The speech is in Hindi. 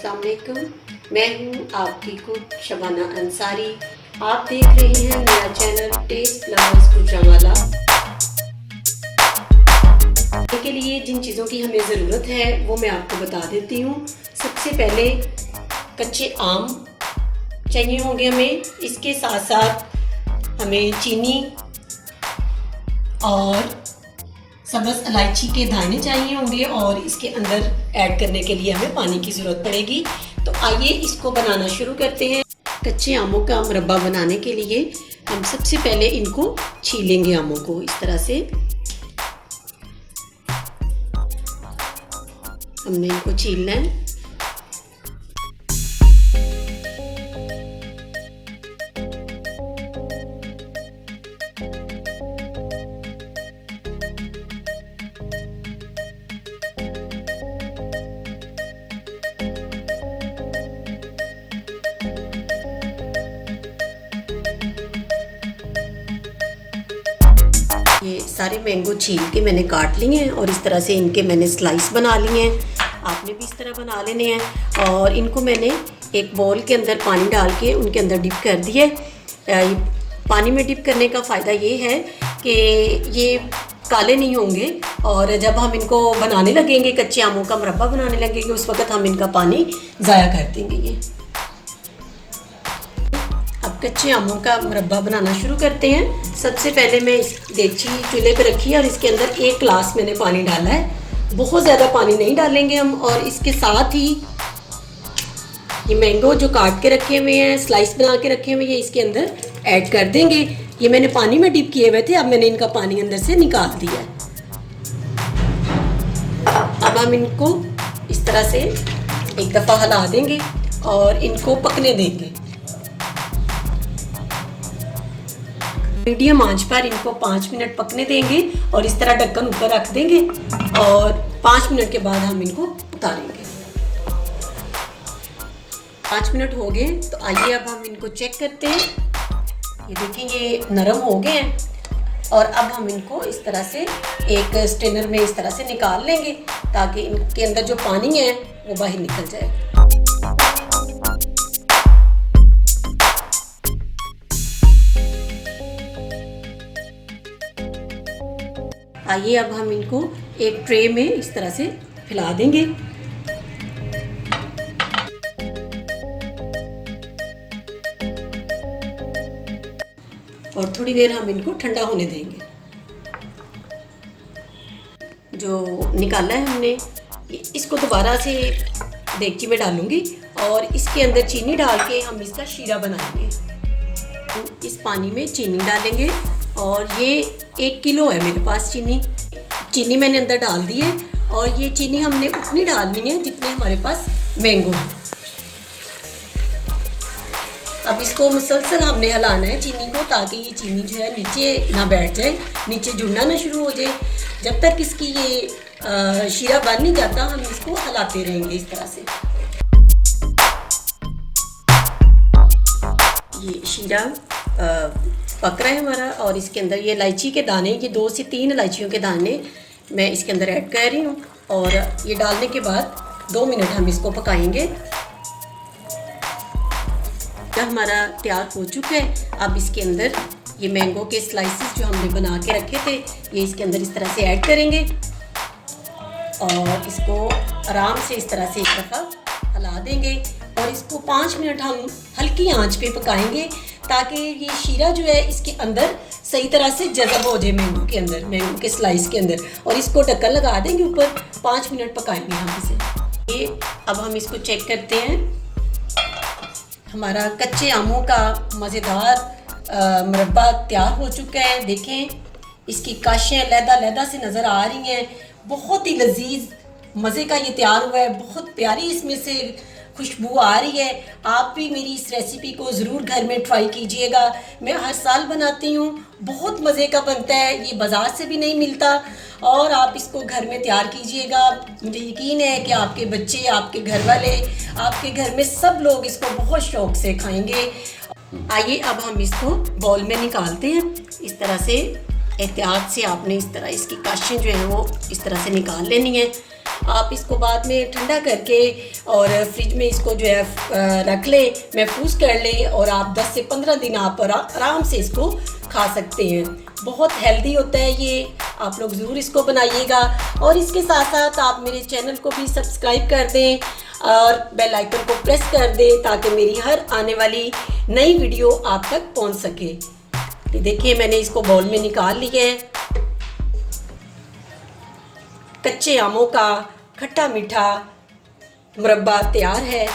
अस्सलाम वालेकुम। मैं हूँ आपकी कुक शबाना अंसारी। आप देख रहे हैं मेरा चैनल टेस्ट लवर्स गुजरांवाला। के लिए जिन चीज़ों की हमें ज़रूरत है वो मैं आपको बता देती हूँ। सबसे पहले कच्चे आम चाहिए होंगे हमें। इसके साथ साथ हमें चीनी और सब्ज़ इलायची के दाने चाहिए होंगे और इसके अंदर ऐड करने के लिए हमें पानी की ज़रूरत पड़ेगी। तो आइए इसको बनाना शुरू करते हैं। कच्चे आमों का मुरब्बा बनाने के लिए हम सबसे पहले इनको छीलेंगे। आमों को इस तरह से हमने इनको छीलना है। ये सारे मैंगो छील के मैंने काट लिए हैं और इस तरह से इनके मैंने स्लाइस बना लिए हैं। आपने भी इस तरह बना लेने हैं। और इनको मैंने एक बाउल के अंदर पानी डाल के उनके अंदर डिप कर दिए। पानी में डिप करने का फ़ायदा ये है कि ये काले नहीं होंगे और जब हम इनको बनाने लगेंगे, कच्चे आमों का मुरब्बा बनाने लगेंगे, उस वक्त हम इनका पानी ज़ाया कर देंगे। ये अब कच्चे आमों का मुरब्बा बनाना शुरू करते हैं। सबसे पहले मैं इस देगची चूल्हे पे रखी है और इसके अंदर 1 गिलास मैंने पानी डाला है। बहुत ज़्यादा पानी नहीं डालेंगे हम। और इसके साथ ही ये मैंगो जो काट के रखे हुए हैं, स्लाइस बना के रखे हुए हैं, ये इसके अंदर ऐड कर देंगे। ये मैंने पानी में डिप किए हुए थे, अब मैंने इनका पानी अंदर से निकाल दिया है। अब हम इनको इस तरह से एक दफ़ा हिला देंगे और इनको पकने देंगे। मीडियम आंच पर इनको 5 मिनट पकने देंगे और इस तरह ढक्कन ऊपर रख देंगे और 5 मिनट के बाद हम इनको उतारेंगे। 5 मिनट हो गए, तो आइए अब हम इनको चेक करते हैं। ये देखें, ये नरम हो गए हैं और अब हम इनको इस तरह से एक स्ट्रेनर में इस तरह से निकाल लेंगे ताकि इनके अंदर जो पानी है वो बाहर निकल जाए। आइए अब हम इनको एक ट्रे में इस तरह से फैला देंगे और थोड़ी देर हम इनको ठंडा होने देंगे। जो निकाला है हमने, इसको दोबारा से देगची में डालूंगी और इसके अंदर चीनी डाल के हम इसका शीरा बनाएंगे। इस पानी में चीनी डालेंगे और ये 1 किलो है मेरे पास चीनी मैंने अंदर डाल दी है और ये चीनी हमने उतनी डालनी है जितने हमारे पास मैंगो है। अब इसको मुसलसल हमने हिलाना है चीनी को, ताकि ये चीनी जो है नीचे ना बैठ जाए, नीचे जुड़ना ना शुरू हो जाए। जब तक इसकी ये शीरा बन नहीं जाता हम इसको हिलाते रहेंगे इस तरह से। ये शीरा पक रहा है हमारा और इसके अंदर ये इलायची के दाने, ये 2 से 3 इलायचियों के दाने मैं इसके अंदर ऐड कर रही हूँ और ये डालने के बाद 2 मिनट हम इसको पकाएंगे। हमारा तैयार हो चुका है। अब इसके अंदर ये मैंगो के स्लाइसेस जो हमने बना के रखे थे ये इसके अंदर इस तरह से ऐड करेंगे और इसको आराम से इस तरह से एक दफ़ा हिला देंगे और इसको 5 मिनट हम हल्की आंच पे पकाएंगे ताकि ये शीरा जो है इसके अंदर सही तरह से जज़ब हो जाए मैंगो के अंदर, मैंगो के स्लाइस के अंदर। और इसको ढक्कन लगा देंगे ऊपर, 5 मिनट पकाएंगे हम इसे। ये अब हम इसको चेक करते हैं। हमारा कच्चे आमों का मज़ेदार मुरब्बा तैयार हो चुका है। देखें, इसकी काशें लहदा से नज़र आ रही हैं। बहुत ही लजीज मज़े का ये तैयार हुआ है। बहुत प्यारी इसमें से खुशबू आ रही है। आप भी मेरी इस रेसिपी को ज़रूर घर में ट्राई कीजिएगा। मैं हर साल बनाती हूँ, बहुत मज़े का बनता है। ये बाज़ार से भी नहीं मिलता और आप इसको घर में तैयार कीजिएगा। मुझे यकीन है कि आपके बच्चे, आपके घर वाले, आपके घर में सब लोग इसको बहुत शौक़ से खाएंगे। आइए अब हम इसको बाउल में निकालते हैं। इस तरह से एहतियात से आपने इस तरह इसकी काशें जो हैं वो इस तरह से निकाल लेनी है। आप इसको बाद में ठंडा करके और फ्रिज में इसको जो है रख लें, महफूज कर लें और आप 10 से 15 दिन आप आराम से इसको खा सकते हैं। बहुत हेल्दी होता है ये, आप लोग ज़रूर इसको बनाइएगा। और इसके साथ साथ आप मेरे चैनल को भी सब्सक्राइब कर दें और बेल आइकन को प्रेस कर दें ताकि मेरी हर आने वाली नई वीडियो आप तक पहुंच सके। तो देखिए मैंने इसको बाउल में निकाल लिया है। कच्चे आमों का खट्टा मीठा मुरब्बा तैयार है।